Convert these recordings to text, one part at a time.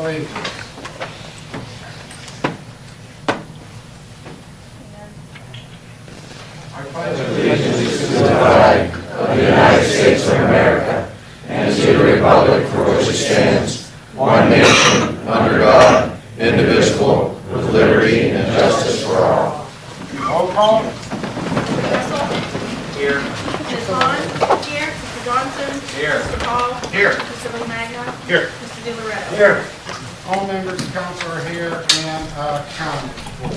allegiance. I pledge allegiance to the flag of the United States of America and to the republic for which it stands, one nation, under God, indivisible, with liberty and justice for all. Roll call. Russell? Here. Ms. Vaughn? Here. Mr. Johnson? Here. Mr. Paul? Here. Mr. Romagna? Here. Mr. De Loretto? Here. All members of council are here and accounted for.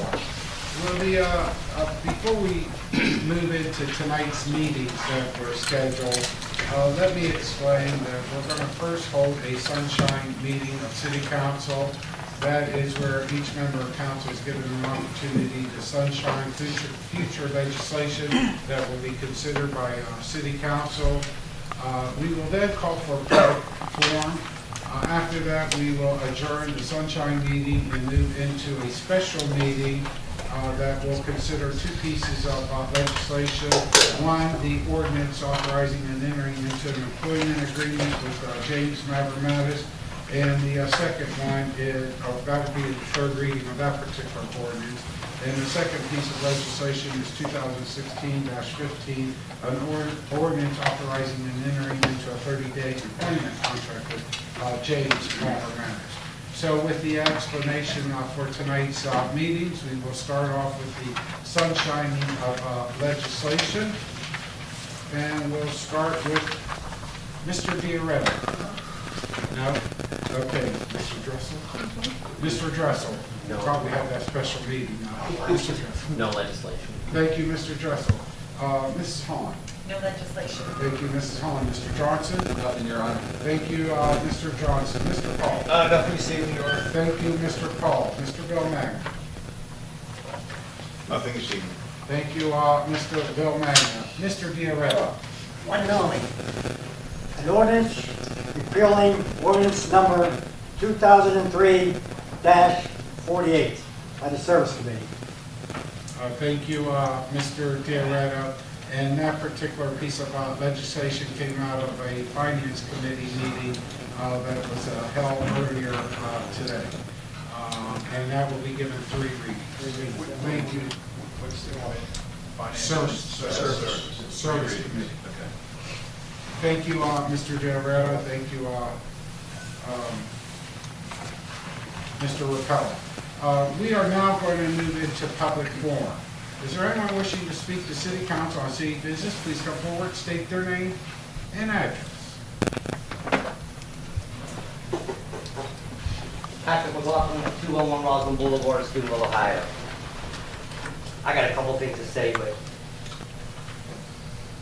Before we move into tonight's meetings that were scheduled, let me explain that we're going to first hold a sunshine meeting of city council. That is where each member of council is given an opportunity to sunshine future legislation that will be considered by city council. We will then call for a public forum. After that, we will adjourn the sunshine meeting and move into a special meeting that will consider two pieces of legislation. One, the ordinance authorizing and entering into an employment agreement with James Mavromatis. And the second one is, that would be the third reading of that particular ordinance. And the second piece of legislation is 2016-15, an ordinance authorizing and entering into a 30-day employment contract with James Mavromatis. So with the explanation for tonight's meetings, we will start off with the sunshining of legislation. And we'll start with Mr. D'Aretta. No? Okay, Mr. Dressel? Mr. Dressel, No. probably have that special meeting. Mr. Dressel. No legislation. Thank you, Mr. Dressel. Mrs. Holland. No legislation. Thank you, Mrs. Holland. Mr. Johnson. Nothing, Your Honor. Thank you, Mr. Johnson. Mr. Paul. Nothing this evening, Your Honor. Thank you, Mr. Paul. Mr. Bill Magna. Nothing this evening. Thank you, Mr. Bill Magna. Mr. D'Aretta. One only. An ordinance repealing ordinance number 2003-48 by the Service Committee. Thank you, Mr. D'Aretta. And that particular piece of legislation came out of a Finance Committee meeting that was held earlier today. And that will be given three readings. Thank you. What's the Service Committee. Okay. Thank you, Mr. D'Aretta. Thank you, Mr. Rapella. We are now going to move into public forum. Is there anyone wishing to speak to City Council on city business? Please come forward, state their name and address. Patrick McLaughlin, 201 Roslyn Boulevard, Steubenville, Ohio. I got a couple things to say, but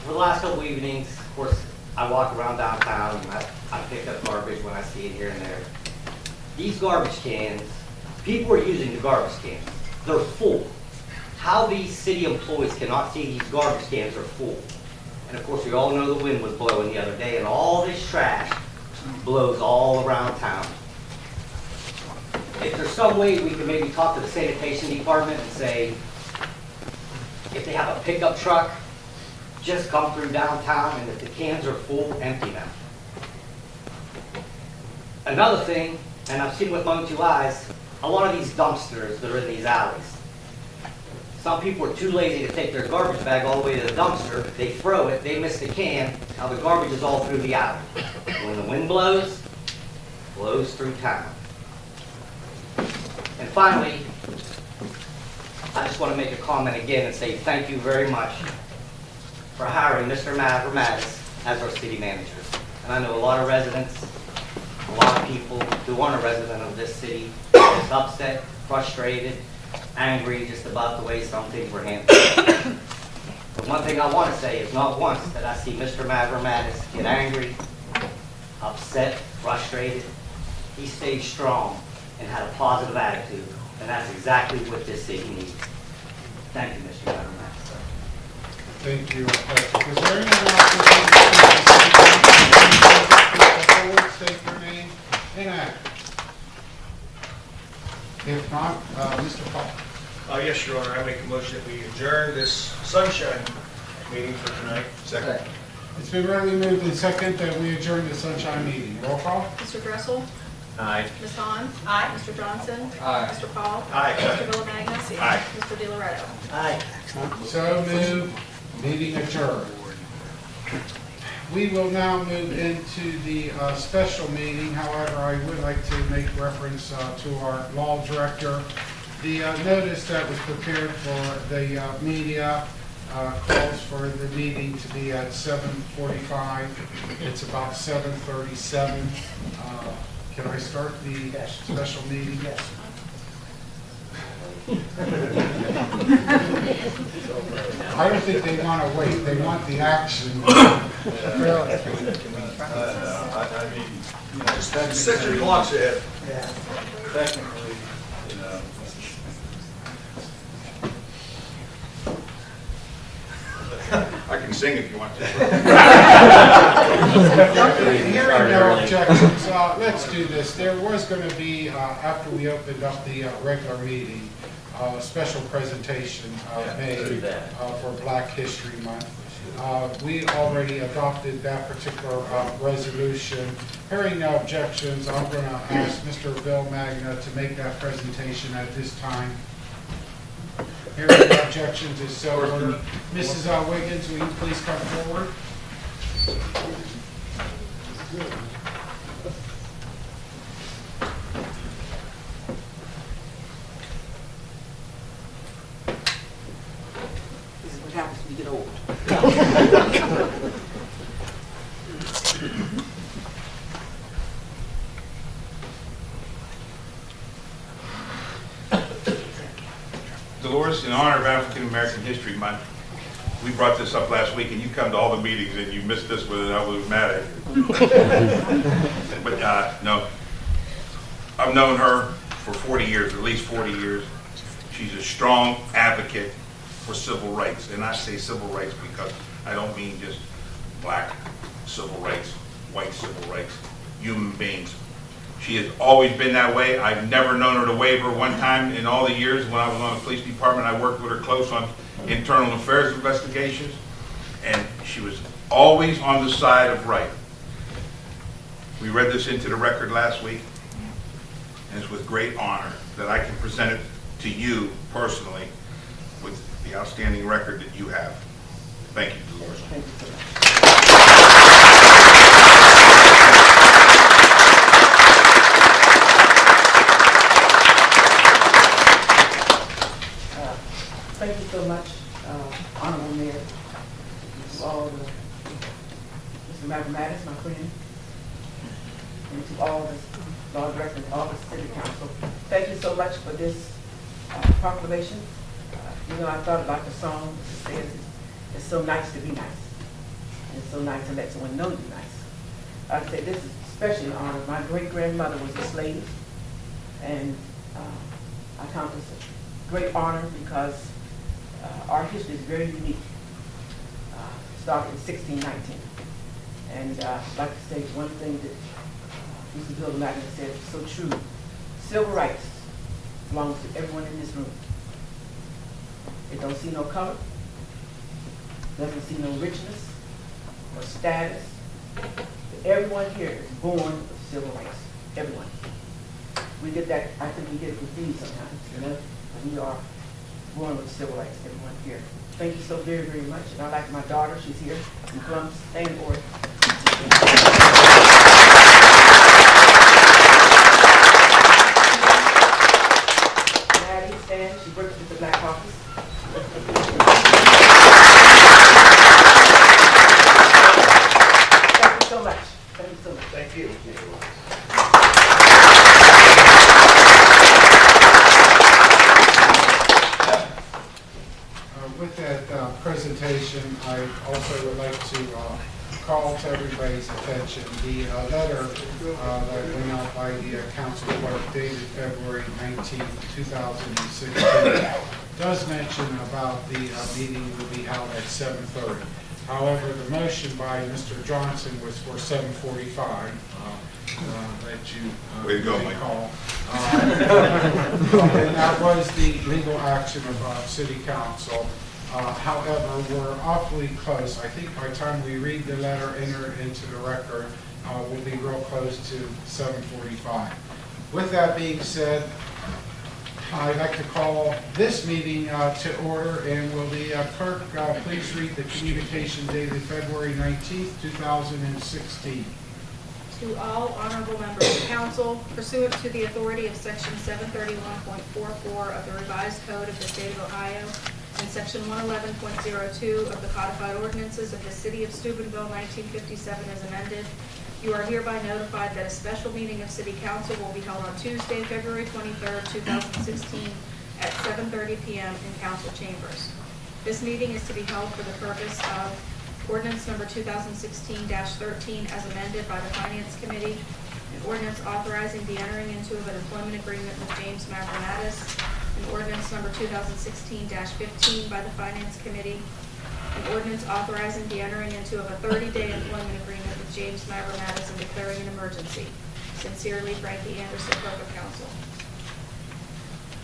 for the last couple evenings, of course, I walk around downtown and I pick up garbage when I see it here and there. These garbage cans, people are using the garbage cans. They're full. How these city employees cannot see these garbage cans are full. And of course, we all know the wind was blowing the other day and all this trash blows all around town. If there's some way we can maybe talk to the sanitation department and say, if they have a pickup truck, just come through downtown and if the cans are full, empty them. Another thing, and I've seen with my own two eyes, a lot of these dumpsters that are in these alleys. Some people are too lazy to take their garbage bag all the way to the dumpster. They throw it, they miss the can, now the garbage is all through the alley. When the wind blows, it blows through town. And finally, I just want to make a comment again and say thank you very much for hiring Mr. Mavromatis as our city manager. And I know a lot of residents, a lot of people who aren't a resident of this city is upset, frustrated, angry just about the way some things were handled. But one thing I want to say is not once that I see Mr. Mavromatis get angry, upset, frustrated. He stayed strong and had a positive attitude, and that's exactly what this city needs. Thank you, Mr. Mavromatis. Thank you, Patrick. Is there anyone else who wants to speak to city council? State their name and address. If not, Mr. Paul. Yes, Your Honor, I make a motion that we adjourn this sunshine meeting for tonight. Second. It's been readily moved and second that we adjourn the sunshine meeting. Roll call. Mr. Dressel? Aye. Ms. Vaughn. Aye. Mr. Johnson. Aye. Mr. Paul. Aye. Mr. Villamagnus. Aye. Mr. De Loretto. Aye. So moved, meeting adjourned. We will now move into the special meeting. However, I would like to make reference to our law director. The notice that was prepared for the media calls for the meeting to be at 7:45. It's about 7:37. Can I start the special meeting? Yes. I don't think they want to wait. They want the action. Set your clocks ahead. Yeah. Technically, you know, I can sing if you want to. Hearing no objections, let's do this. There was going to be, after we opened up the regular meeting, a special presentation made for Black History Month. We already adopted that particular resolution. Hearing no objections, I'm going to ask Mr. Villamagnus to make that presentation at this time. Hearing no objections is so ordered. Mrs. Wiggins, will you please come forward? This is what happens when you get old. Dolores, in honor of African American History Month, we brought this up last week, and you come to all the meetings, and you missed this one, and I was mad at you. But no, I've known her for 40 years, at least 40 years. She's a strong advocate for civil rights, and I say civil rights because I don't mean just black civil rights, white civil rights, human beings. She has always been that way. I've never known her to waver. One time in all the years when I was on the police department, I worked with her close on internal affairs investigations, and she was always on the side of right. We read this into the record last week, and it's with great honor that I can present it to you personally with the outstanding record that you have. Thank you, Dolores. Thank you so much. Thank you so much, Honorable Mayor, to all the, Mr. Mathematics, my friend, and to all the law directors, all the city council. Thank you so much for this proclamation. You know, I thought about the song that says, it's so nice to be nice. And it's so nice to let someone know you're nice. I'd say this is especially an honor. My great-grandmother was a slave, and I count this a great honor because our history is very unique. Started in 1619. And I'd like to say one thing that Mr. Villamagnus said is so true. Civil rights belongs to everyone in this room. It don't see no color, doesn't see no richness or status. Everyone here is born with civil rights. Everyone. We get that, I think we get confused sometimes, you know? We are born with civil rights, everyone here. Thank you so very, very much. And I like my daughter, she's here in Columbus and Oregon. Maddie Stan, she works with the Black Caucus. Thank you so much. Thank you so much. Thank you. With that presentation, I also would like to call to everybody's attention the letter that went out by the council clerk dated February 19, 2016. Does mention about the meeting will be held at 7:30. However, the motion by Mr. Johnson was for 7:45. That you Way to go, Mike. recall. And that was the legal action of City Council. However, we're awfully close. I think by the time we read the letter, enter it into the record, will be real close to 7:45. With that being said, I'd like to call this meeting to order, and will the clerk please read the communication dated February 19th, 2016. To all honorable members of council, pursuant to the authority of section 731.44 of the revised code of the state of Ohio and section 111.02 of the codified ordinances of the city of Steubenville, 1957 as amended, you are hereby notified that a special meeting of city council will be held on Tuesday, February 23rd, 2016 at 7:30 p.m. in council chambers. This meeting is to be held for the purpose of ordinance number 2016-13 as amended by the Finance Committee, an ordinance authorizing the entering into of an employment agreement with James Mavromatis, an ordinance number 2016-15 by the Finance Committee, an ordinance authorizing the entering into of a 30-day employment agreement with James Mavromatis and declaring an emergency. Sincerely, Frankie Anderson, Clerk of Council.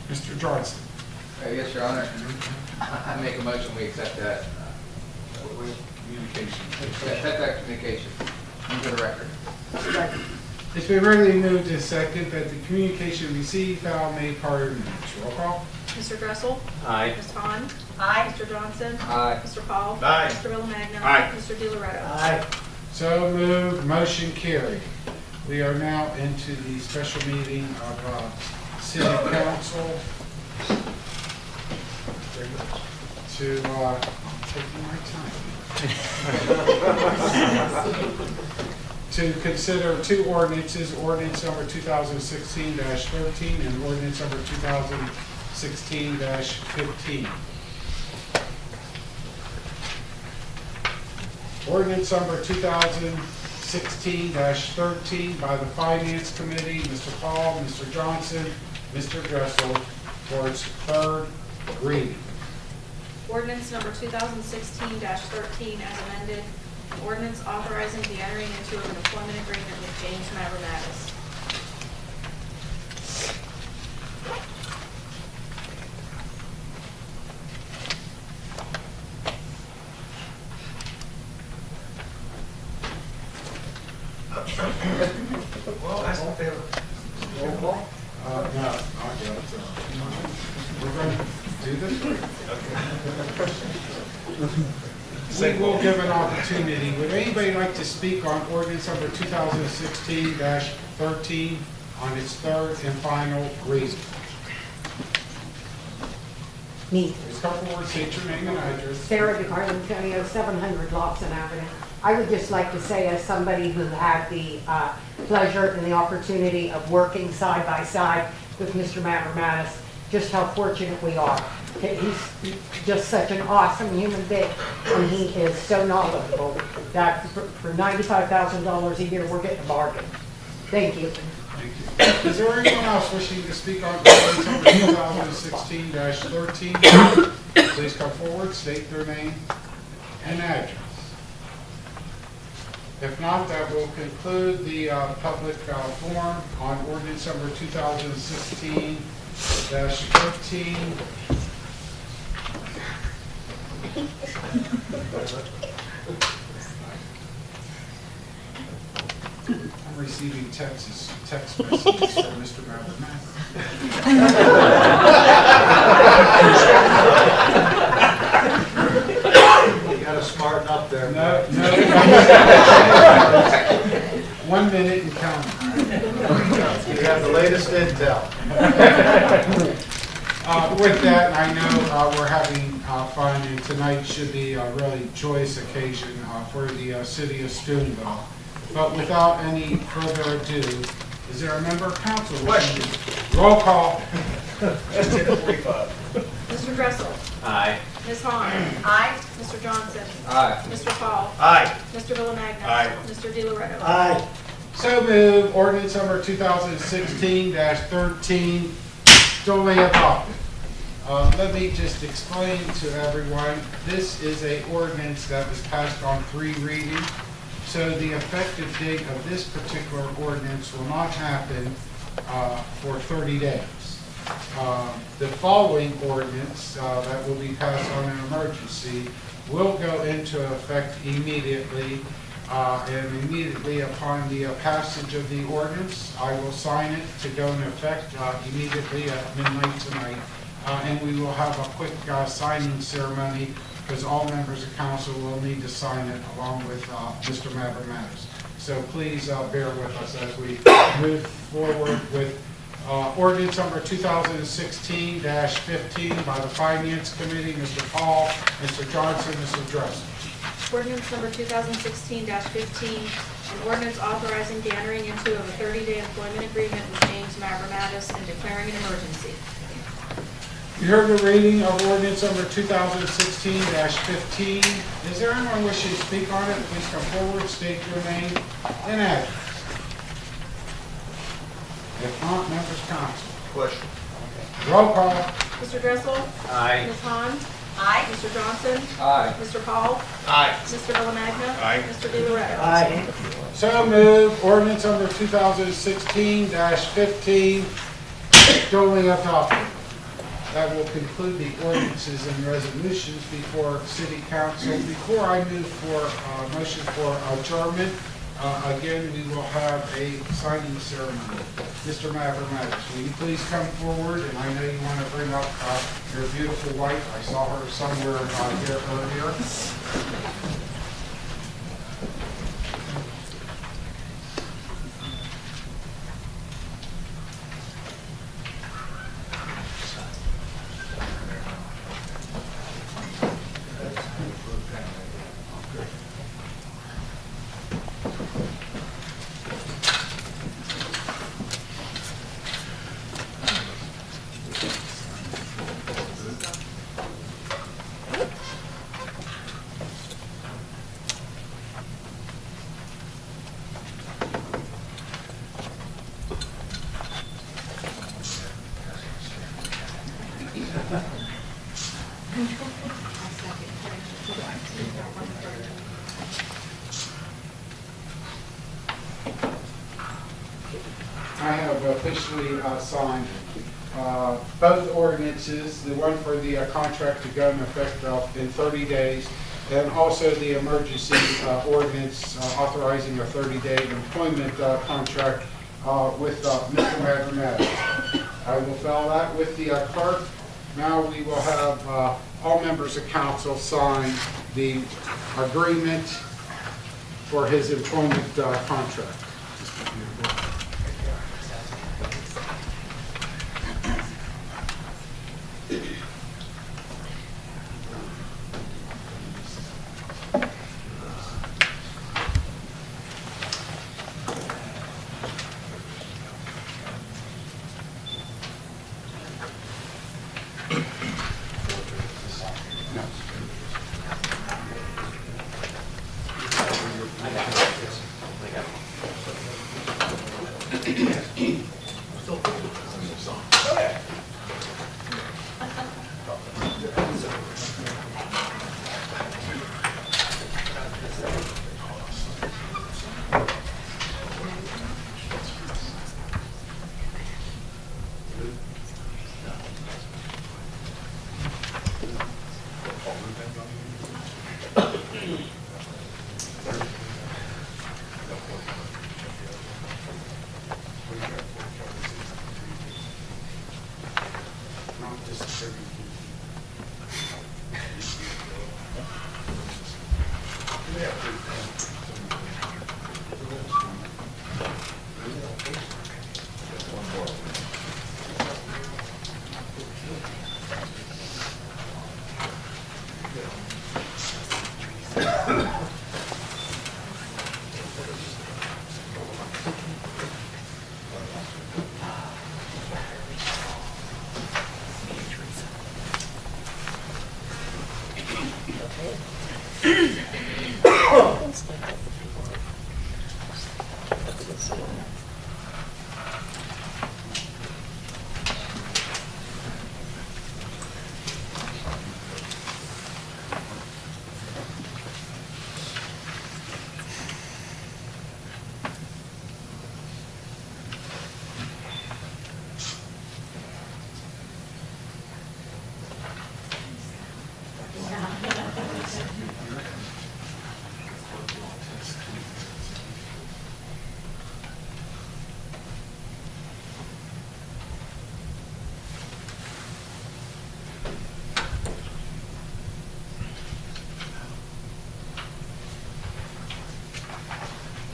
Mr. Johnson. Yes, Your Honor. I make a motion, we accept that. Communication. Accept that communication into the record. It's been regularly moved and seconded that the communication received, found, made part of the minutes. Roll call. Mr. Dressel? Aye. Ms. Hahn? Aye. Mr. Johnson? Aye. Mr. Paul? Aye. Mr. Villomagno? Aye. Mr. DeLoretto? Aye. So moved, motion carried. We are now into the special meeting of City Council to, taking my time. To consider two ordinances, ordinance number 2016-13 and ordinance number 2016-15. Ordinance number 2016-13 by the Finance Committee, Mr. Paul, Mr. Johnson, Mr. Dressel, for its third reading. Ordinance number 2016-13 as amended, an ordinance authorizing the entering into an employment agreement with James Mavromatis. Well, that's in favor. Roll call. No, not yet. We're going to do this? We will give an opportunity. Would anybody like to speak on ordinance number 2016-13 on its third and final reading? Me, Please come forward, state your name and address. Sarah DiCarlo, 700 Lawson Avenue. I would just like to say, as somebody who had the pleasure and the opportunity of working side by side with Mr. Mavromatis, just how fortunate we are. He's just such an awesome human being, and he is so knowledgeable that for $95,000 a year, we're getting a bargain. Thank you. Thank you. Is there anyone else wishing to speak on ordinance number 2016-13? Please come forward, state their name and address. If not, that will conclude the public forum on ordinance number 2016-13. I'm receiving text messages from Mr. Mavromatis. You gotta smarten up there. No. 1 minute and counting. You have the latest intel. With that, I know we're having fun, and tonight should be a really joyous occasion for the city of Steubenville. But without any further ado, is there a member of council? Question. Roll call. That's 10:45. Mr. Dressel? Aye. Ms. Hahn? Aye. Mr. Johnson? Aye. Mr. Paul? Aye. Mr. Villomagno? Aye. Mr. DeLoretto? Aye. So moved. Ordinance number 2016-13 duly adopted. Let me just explain to everyone, this is a ordinance that was passed on 3 readings. So the effective date of this particular ordinance will not happen for 30 days. The following ordinance that will be passed on an emergency will go into effect immediately, And immediately upon the passage of the ordinance, I will sign it to go into effect immediately at midnight tonight. And we will have a quick signing ceremony because all members of council will need to sign it along with Mr. Mavramatis. So please bear with us as we move forward with ordinance number 2016-15 by the Finance Committee, Mr. Paul, Mr. Johnson, Mr. Dressel. Ordinance number 2016-15, an ordinance authorizing the entering into of a 30-day employment agreement with James Mavramatis and declaring an emergency. You heard the reading of ordinance number 2016-15. Is there anyone wishing to speak on it? Please come forward, state your name and address. If not, members of council. Question. Roll call. Mr. Dressel? Aye. Ms. Han? Aye. Mr. Johnson? Aye. Mr. Paul? Aye. Mr. Villamagna? Aye. Mr. DeLoretto? Aye. So moved. Ordinance number 2016-15 duly adopted. That will conclude the ordinances and resolutions before City Council. Before I move for motion for adjournment, again, we will have a signing ceremony. Mr. Mavramatis, will you please come forward? And I know you want to bring up your beautiful wife. I saw her somewhere here earlier. I have officially signed both ordinances, the one for the contract to go into effect in 30 days, and also the emergency ordinance authorizing a 30-day employment contract with Mr. Mavramatis. I will file that with the clerk. Now we will have all members of council sign the agreement for his employment contract.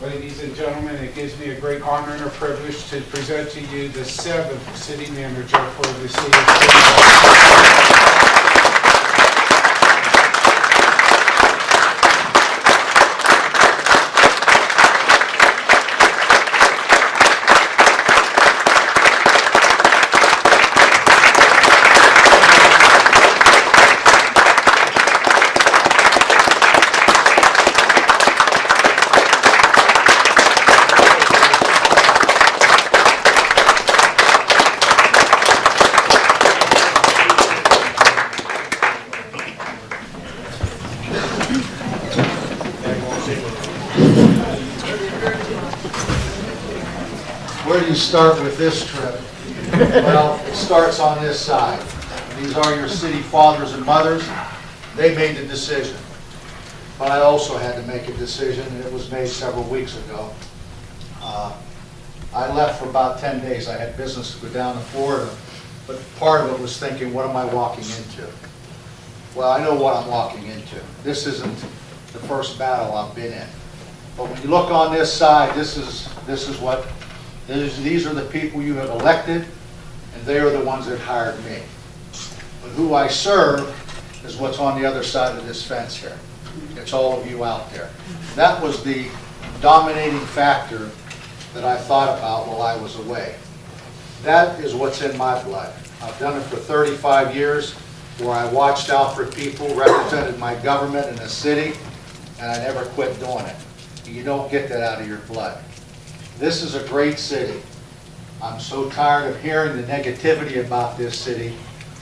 Ladies and gentlemen, it gives me a great honor and a privilege to present to you the 7th city manager for the city of Steubenville. Where do you start with this trip? Well, it starts on this side. These are your city fathers and mothers. They made the decision. But I also had to make a decision, and it was made several weeks ago. I left for about 10 days. I had business to go down to Florida, but part of it was thinking, what am I walking into? Well, I know what I'm walking into. This isn't the first battle I've been in. But when you look on this side, these are the people you have elected, and they are the ones that hired me. But who I serve is what's on the other side of this fence here. It's all of you out there. That was the dominating factor that I thought about while I was away. That is what's in my blood. I've done it for 35 years, where I watched out for people, represented my government in the city, and I never quit doing it. You don't get that out of your blood. This is a great city. I'm so tired of hearing the negativity about this city.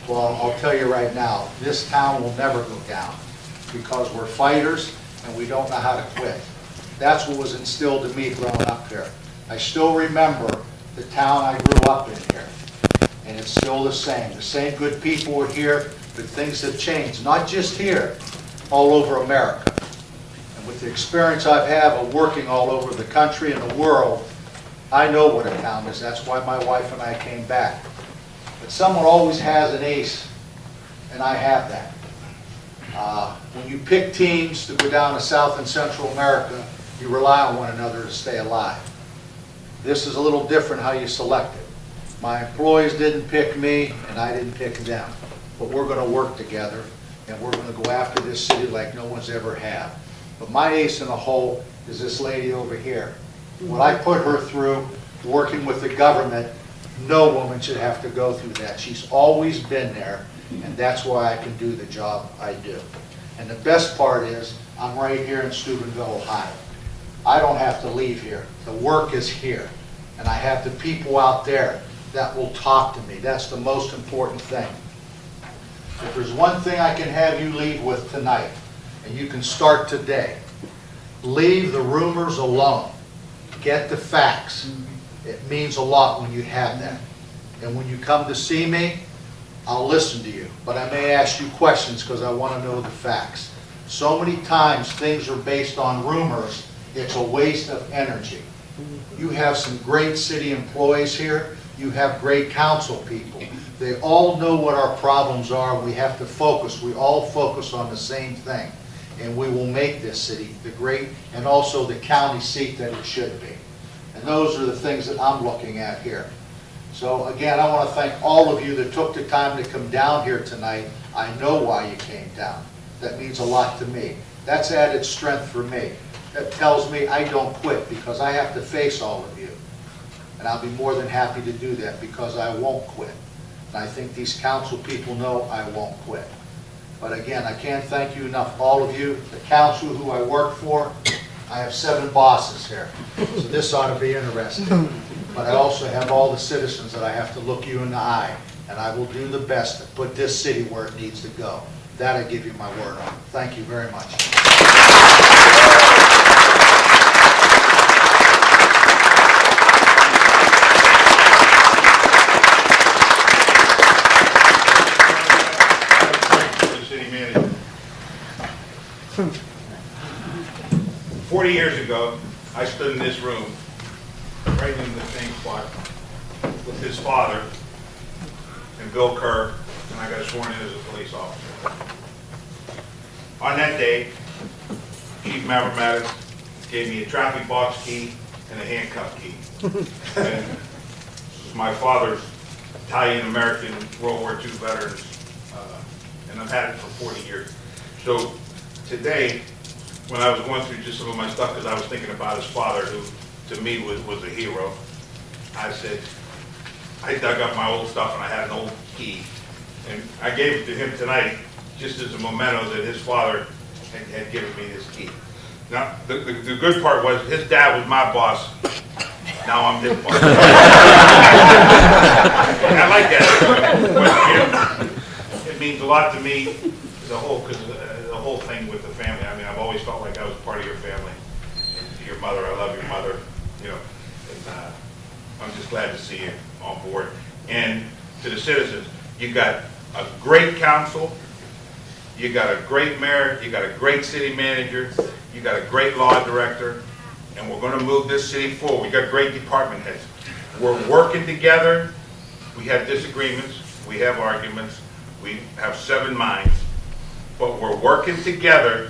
Well, I'll tell you right now, this town will never go down because we're fighters and we don't know how to quit. That's what was instilled in me growing up here. I still remember the town I grew up in here, and it's still the same. The same good people are here, but things have changed, not just here, all over America. With the experience I've had of working all over the country and the world, I know what a town is. That's why my wife and I came back. But someone always has an ace, and I have that. When you pick teams to go down to South and Central America, you rely on one another to stay alive. This is a little different how you select it. My employees didn't pick me, and I didn't pick them. But we're going to work together, and we're going to go after this city like no one's ever had. But my ace in the hole is this lady over here. What I put her through, working with the government, no woman should have to go through that. She's always been there, and that's why I can do the job I do. And the best part is, I'm right here in Steubenville, Ohio. I don't have to leave here. The work is here. And I have the people out there that will talk to me. That's the most important thing. If there's one thing I can have you leave with tonight, and you can start today, leave the rumors alone. Get the facts. It means a lot when you have that. And when you come to see me, I'll listen to you. But I may ask you questions because I want to know the facts. So many times things are based on rumors. It's a waste of energy. You have some great city employees here. You have great council people. They all know what our problems are. We have to focus. We all focus on the same thing. And we will make this city the great and also the county seat that it should be. And those are the things that I'm looking at here. So again, I want to thank all of you that took the time to come down here tonight. I know why you came down. That means a lot to me. That's added strength for me. That tells me I don't quit because I have to face all of you. And I'll be more than happy to do that because I won't quit. And I think these council people know I won't quit. But again, I can't thank you enough, all of you, the council who I work for. I have 7 bosses here, so this ought to be interesting. But I also have all the citizens that I have to look you in the eye, and I will do the best to put this city where it needs to go. That I give you my word on. Thank you very much. City manager. 40 years ago, I stood in this room, right in the same spot, with his father and Bill Kerr, and I got sworn in as a police officer. On that day, Chief Mavromatis gave me a traffic box key and a handcuff key. And this is my father's Italian-American World War II veterans, and I've had it for 40 years. So today, when I was going through just some of my stuff, because I was thinking about his father, who to me was a hero, I said, I dug up my old stuff and I had an old key. And I gave it to him tonight, just as a memento that his father had given me this key. Now, the good part was, his dad was my boss. Now I'm his boss. I like that. But, it means a lot to me, the whole thing with the family. I mean, I've always felt like I was part of your family. And your mother, I love your mother. You know, and, I'm just glad to see you on board. And to the citizens, you got a great council, you got a great mayor, you got a great city manager, you got a great law director, and we're going to move this city forward. We got great department heads. We're working together. We have disagreements, we have arguments, we have 7 minds, but we're working together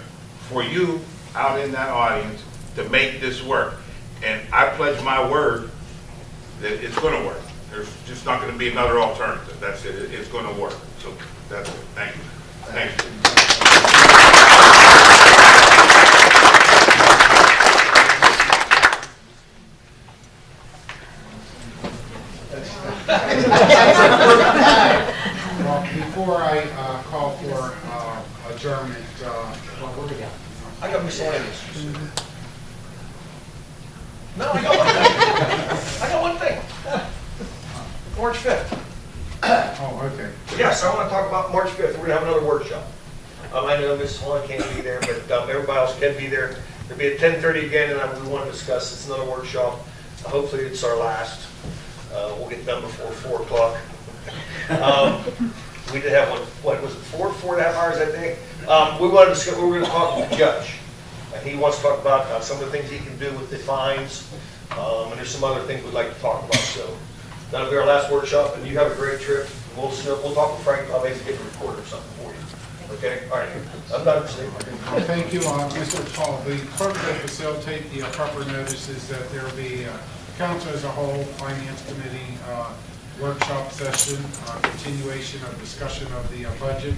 for you out in that audience to make this work. And I pledge my word that it's going to work. There's just not going to be another alternative. That's it. It's going to work. So that's it. Thank you. Thank you. Well, before I call for adjournment, What do we got? I got miscellaneous. No, I got one thing. I got one thing. March 5th. oh, okay. Yes, I want to talk about March 5th. We're going to have another workshop. I know Mrs. Holland can't be there, but everybody else can be there. It'll be at 10:30 again, and we want to discuss, it's another workshop. Hopefully it's our last. We'll get done before 4 o'clock. We did have one, what was it, 4.5 hours, I think? We wanted to discuss, we were going to talk with the judge. And he wants to talk about some of the things he can do with the fines, and there's some other things we'd like to talk about. So that'll be our last workshop, and you have a great trip. We'll talk with Frank. I'll maybe get a recorder or something for you. Okay? All right. I'm done, Steve. Well, thank you, Mr. Paul. The clerk will facilitate the proper notices that there will be council as a whole, finance committee workshop session, continuation of discussion of the budget,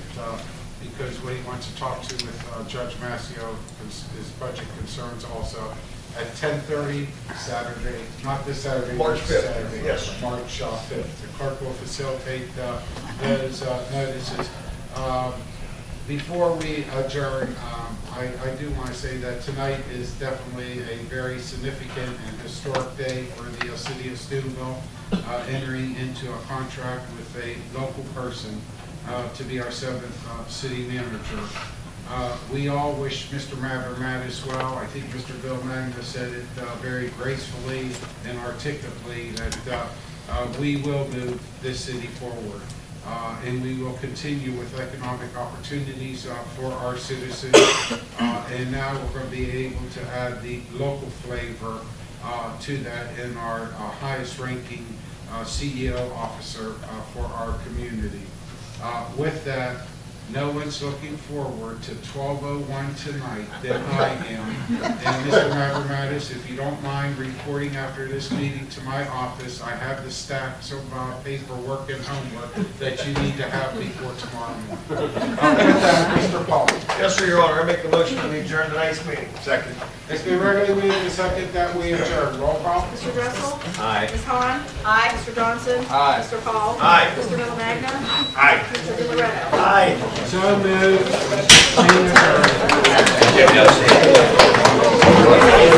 because what he wants to talk to with Judge Massio is budget concerns also. At 10:30 Saturday, not this Saturday, March 5th. Saturday, Yes. March 5th. The clerk will facilitate those notices. Before we adjourn, I do want to say that tonight is definitely a very significant and historic day for the city of Steubenville, entering into a contract with a local person to be our 7th city manager. We all wish Mr. Mattis well. I think Mr. Bill Magna said it very gracefully and articulately that we will move this city forward. And we will continue with economic opportunities for our citizens. And now we're going to be able to add the local flavor to that in our highest ranking CEO officer for our community. With that, no one's looking forward to 12:01 tonight than I am. And Mr. Mattis, if you don't mind reporting after this meeting to my office, I have the stacks of paperwork and homework that you need to have before tomorrow morning. With that, Mr. Paul. Yes, sir, Your Honor. I make the motion that we adjourn tonight's meeting. Second. It's been regularly moved and seconded that we adjourn. Roll call. Mr. Dressel? Aye. Ms. Hahn? Aye. Mr. Johnson? Aye. Mr. Paul? Aye. Mr. Villamagna? Aye. Mr. DiLoretto? Aye. So moved. Meeting adjourned.